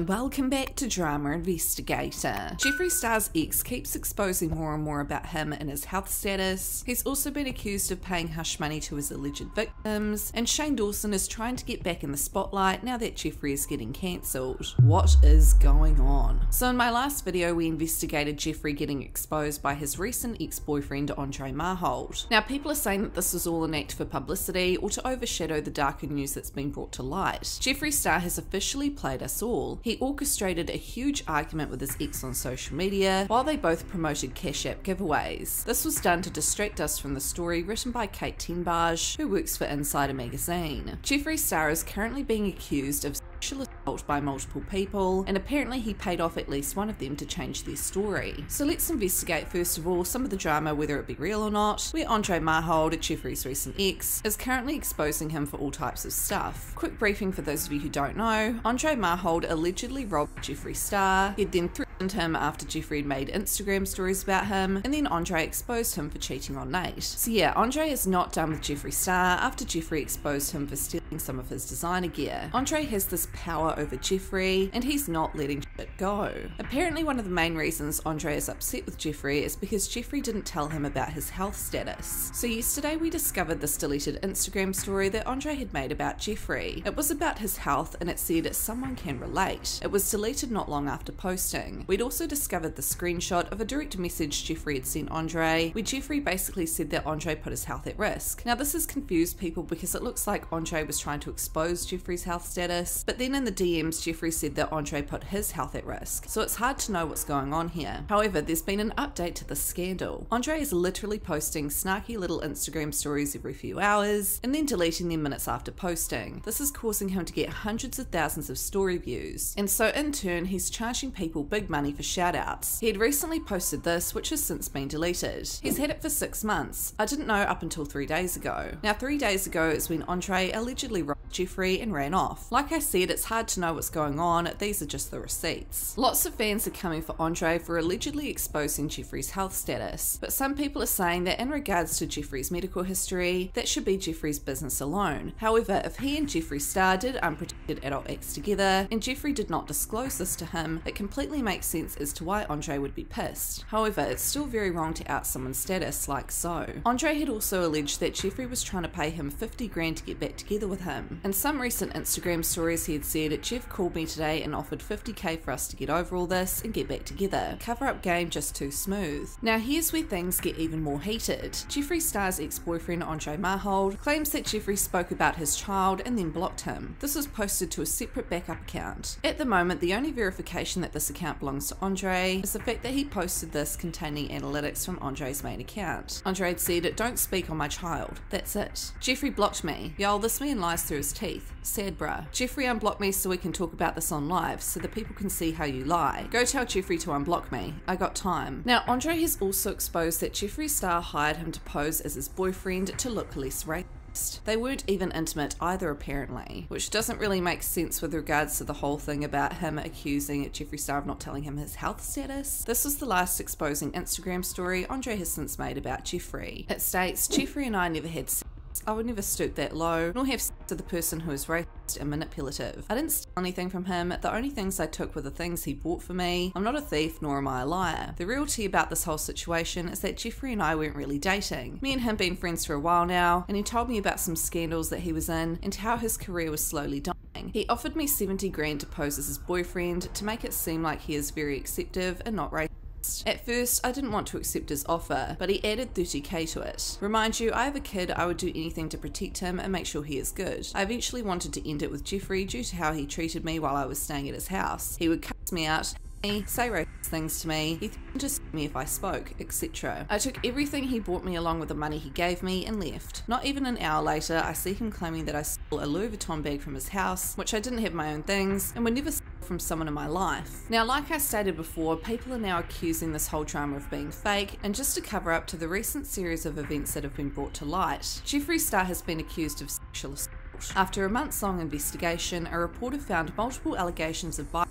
and welcome back to Drama Investigator. Jeffree Star's ex keeps exposing more and more about him and his health status. He's also been accused of paying hush money to his alleged victims, and Shane Dawson is trying to get back in the spotlight now that Jeffree is getting cancelled. What is going on? So in my last video we investigated Jeffree getting exposed by his recent ex-boyfriend Andre Marhold. Now people are saying that this is all an act for publicity or to overshadow the darker news that's been brought to light. Jeffree Star has officially played us all. He orchestrated a huge argument with his ex on social media while they both promoted Cash App giveaways. This was done to distract us from the story written by Kate Tenbarge, who works for Insider magazine. Jeffree Star is currently being accused of sexual assault by multiple people, and apparently he paid off at least one of them to change their story. So let's investigate first of all some of the drama, whether it be real or not, where Andre Marhold, Jeffree's recent ex, is currently exposing him for all types of stuff. Quick briefing for those of you who don't know, Andre Marhold allegedly robbed Jeffree Star. He'd then threatened him after Jeffree had made Instagram stories about him, and then Andre exposed him for cheating on Nate. So yeah, Andre is not done with Jeffree Star after Jeffree exposed him for stealing some of his designer gear. Andre has this power over Jeffree, and he's not letting it go. Apparently one of the main reasons Andre is upset with Jeffree is because Jeffree didn't tell him about his health status. So yesterday we discovered this deleted Instagram story that Andre had made about Jeffree. It was about his health and it said someone can relate. It was deleted not long after posting. We'd also discovered the screenshot of a direct message Jeffree had sent Andre, where Jeffree basically said that Andre put his health at risk. Now this has confused people because it looks like Andre was trying to expose Jeffree's health status, but then in the DMs Jeffree said that Andre put his health at risk, so it's hard to know what's going on here. However, there's been an update to this scandal. Andre is literally posting snarky little Instagram stories every few hours, and then deleting them minutes after posting. This is causing him to get hundreds of thousands of story views, and so in turn he's charging people big money for shoutouts. He had recently posted this, which has since been deleted. He's had it for 6 months. I didn't know up until 3 days ago. Now 3 days ago is when Andre allegedly robbed Jeffree and ran off. Like I said, it's hard to know what's going on, these are just the receipts. Lots of fans are coming for Andre for allegedly exposing Jeffree's health status, but some people are saying that in regards to Jeffree's medical history, that should be Jeffree's business alone. However, if he and Jeffree Star did unprotected adult acts together, and Jeffree did not disclose this to him, it completely makes sense as to why Andre would be pissed. However, it's still very wrong to out someone's status like so. Andre had also alleged that Jeffree was trying to pay him 50 grand to get back together with him. In some recent Instagram stories he had said, Jeff called me today and offered 50k for us to get over all this and get back together. Cover up game just too smooth. Now here's where things get even more heated. Jeffree Star's ex-boyfriend Andre Marhold claims that Jeffree spoke about his child and then blocked him. This was posted to a separate backup account. At the moment, the only verification that this account belongs to Andre is the fact that he posted this containing analytics from Andre's main account. Andre had said, "Don't speak on my child." That's it. Jeffree blocked me. Yo, this man lies through his teeth. Sad bruh. Jeffree unblocked me so we can talk about this on live so that people can see how you lie. Go tell Jeffree to unblock me. I got time. Now Andre has also exposed that Jeffree Star hired him to pose as his boyfriend to look less racist. They weren't even intimate either apparently, which doesn't really make sense with regards to the whole thing about him accusing Jeffree Star of not telling him his health status. This is the last exposing Instagram story Andre has since made about Jeffree. It states, "Jeffree and I never had sex. I would never stoop that low, nor have sex with the person who is racist and manipulative. I didn't steal anything from him. The only things I took were the things he bought for me. I'm not a thief, nor am I a liar. The real tea about this whole situation is that Jeffree and I weren't really dating. Me and him been friends for a while now, and he told me about some scandals that he was in and how his career was slowly dying. He offered me 70 grand to pose as his boyfriend to make it seem like he is very acceptive and not racist. At first, I didn't want to accept his offer, but he added 30k to it. Remind you, I have a kid, I would do anything to protect him and make sure he is good. I eventually wanted to end it with Jeffree due to how he treated me while I was staying at his house. He would cuss me out, say racist things to me, he threatened to sue me if I spoke, etc. I took everything he bought me along with the money he gave me and left. Not even an hour later, I see him claiming that I stole a Louis Vuitton bag from his house, which I didn't have my own things, and would never steal from someone in my life. Now, like I stated before, people are now accusing this whole drama of being fake, and just to cover up to the recent series of events that have been brought to light, Jeffree Star has been accused of sexual assault. After a months-long investigation, a reporter found multiple allegations of violence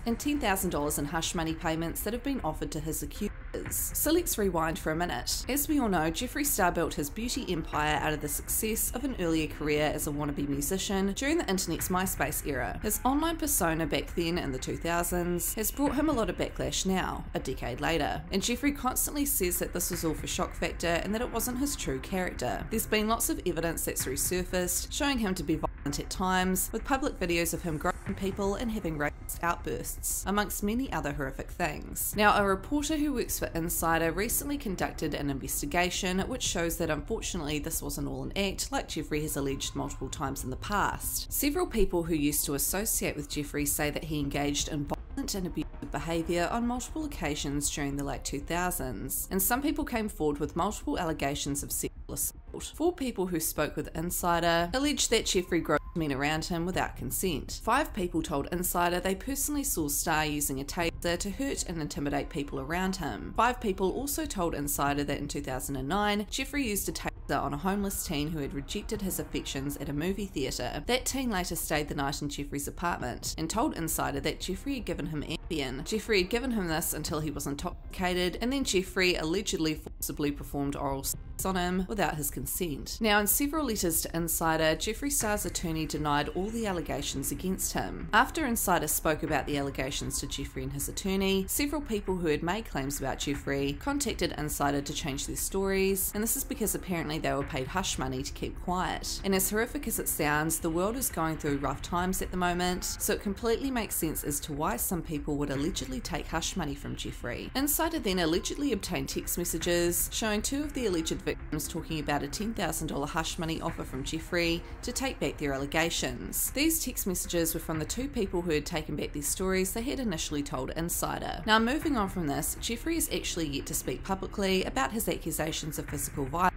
and $10,000 in hush money payments that have been offered to his accusers. So let's rewind for a minute. As we all know, Jeffree Star built his beauty empire out of the success of an earlier career as a wannabe musician during the internet's MySpace era. His online persona back then in the 2000s has brought him a lot of backlash now, a decade later, and Jeffree constantly says that this was all for shock factor and that it wasn't his true character. There's been lots of evidence that's resurfaced, showing him to be violent at times, with public videos of him groping people and having racist outbursts, amongst many other horrific things. Now, a reporter who works for Insider recently conducted an investigation which shows that unfortunately this wasn't all an act, like Jeffree has alleged multiple times in the past. Several people who used to associate with Jeffree say that he engaged in violent and abusive behaviour on multiple occasions during the late 2000s, and some people came forward with multiple allegations of sexual assault. 4 people who spoke with Insider alleged that Jeffree groped men around him without consent. 5 people told Insider they personally saw Star using a taser to hurt and intimidate people around him. 5 people also told Insider that in 2009, Jeffree used a taser on a homeless teen who had rejected his affections at a movie theatre. That teen later stayed the night in Jeffree's apartment and told Insider that Jeffree had given him Ambien. Jeffree had given him this until he was intoxicated, and then Jeffree allegedly forcibly performed oral sex on him without his consent. Now, in several letters to Insider, Jeffree Star's attorney denied all the allegations against him. After Insider spoke about the allegations to Jeffree and his attorney, several people who had made claims about Jeffree contacted Insider to change their stories, and this is because apparently they were paid hush money to keep quiet. And as horrific as it sounds, the world is going through rough times at the moment, so it completely makes sense as to why some people would allegedly take hush money from Jeffree. Insider then allegedly obtained text messages showing 2 of the alleged victims talking about a $10,000 hush money offer from Jeffree to take back their allegations. These text messages were from the 2 people who had taken back their stories they had initially told Insider. Now, moving on from this, Jeffree is actually yet to speak publicly about his accusations of physical violence.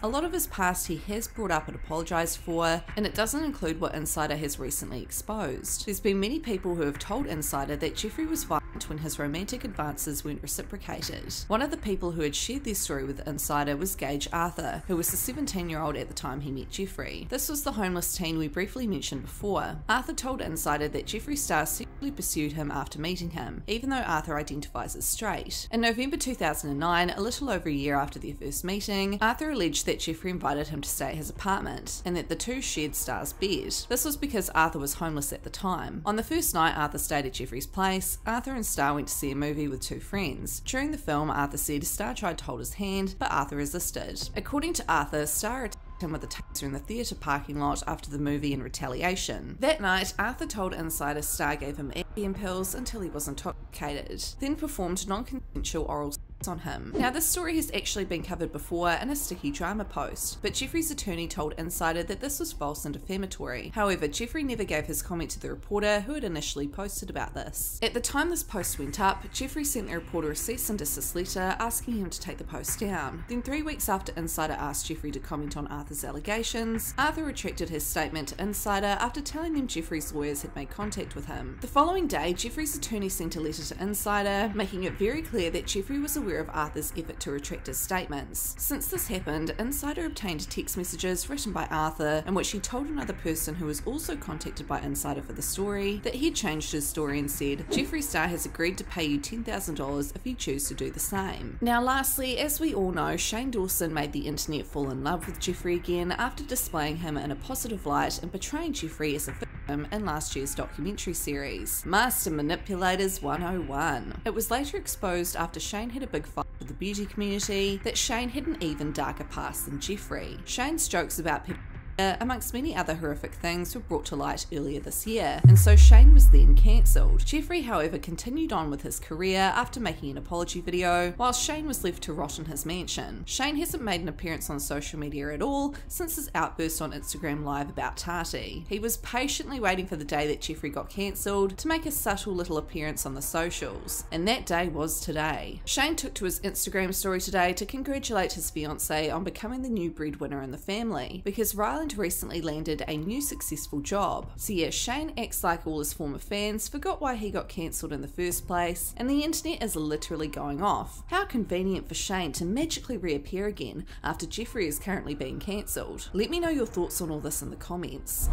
A lot of his past he has brought up and apologised for, and it doesn't include what Insider has recently exposed. There's been many people who have told Insider that Jeffree was violent when his romantic advances weren't reciprocated. One of the people who had shared their story with Insider was Gage Arthur, who was the 17-year-old at the time he met Jeffree. This was the homeless teen we briefly mentioned before. Arthur told Insider that Jeffree Star sexually pursued him after meeting him, even though Arthur identifies as straight. In November 2009, a little over a year after their first meeting, Arthur alleged that Jeffree invited him to stay at his apartment, and that the 2 shared Star's bed. This was because Arthur was homeless at the time. On the first night Arthur stayed at Jeffree's place, Arthur and Star went to see a movie with 2 friends. During the film, Arthur said Star tried to hold his hand, but Arthur resisted. According to Arthur, Star attacked him with a taser in the theatre parking lot after the movie in retaliation. That night, Arthur told Insider Star gave him Ambien pills until he was intoxicated, then performed non-consensual oral sex on him. Now, this story has actually been covered before in a sticky drama post, but Jeffree's attorney told Insider that this was false and defamatory. However, Jeffree never gave his comment to the reporter who had initially posted about this. At the time this post went up, Jeffree sent the reporter a cease and desist letter asking him to take the post down. Then 3 weeks after Insider asked Jeffree to comment on Arthur's allegations, Arthur retracted his statement to Insider after telling them Jeffree's lawyers had made contact with him. The following day, Jeffree's attorney sent a letter to Insider, making it very clear that Jeffree was aware of Arthur's effort to retract his statements. Since this happened, Insider obtained text messages written by Arthur in which he told another person who was also contacted by Insider for the story that he had changed his story and said, Jeffree Star has agreed to pay you $10,000 if you choose to do the same. Now lastly, as we all know, Shane Dawson made the internet fall in love with Jeffree again after displaying him in a positive light and portraying Jeffree as a victim in last year's documentary series, Master Manipulators 101. It was later exposed after Shane had a big fight with the beauty community that Shane had an even darker past than Jeffree. Shane's jokes about people amongst many other horrific things were brought to light earlier this year, and so Shane was then cancelled. Jeffree, however, continued on with his career after making an apology video, while Shane was left to rot in his mansion. Shane hasn't made an appearance on social media at all since his outburst on Instagram Live about Tati. He was patiently waiting for the day that Jeffree got cancelled to make a subtle little appearance on the socials, and that day was today. Shane took to his Instagram story today to congratulate his fiancée on becoming the new breadwinner in the family, because Ryland recently landed a new successful job. So yeah, Shane acts like all his former fans forgot why he got cancelled in the first place, and the internet is literally going off. How convenient for Shane to magically reappear again after Jeffree is currently being cancelled. Let me know your thoughts on all this in the comments.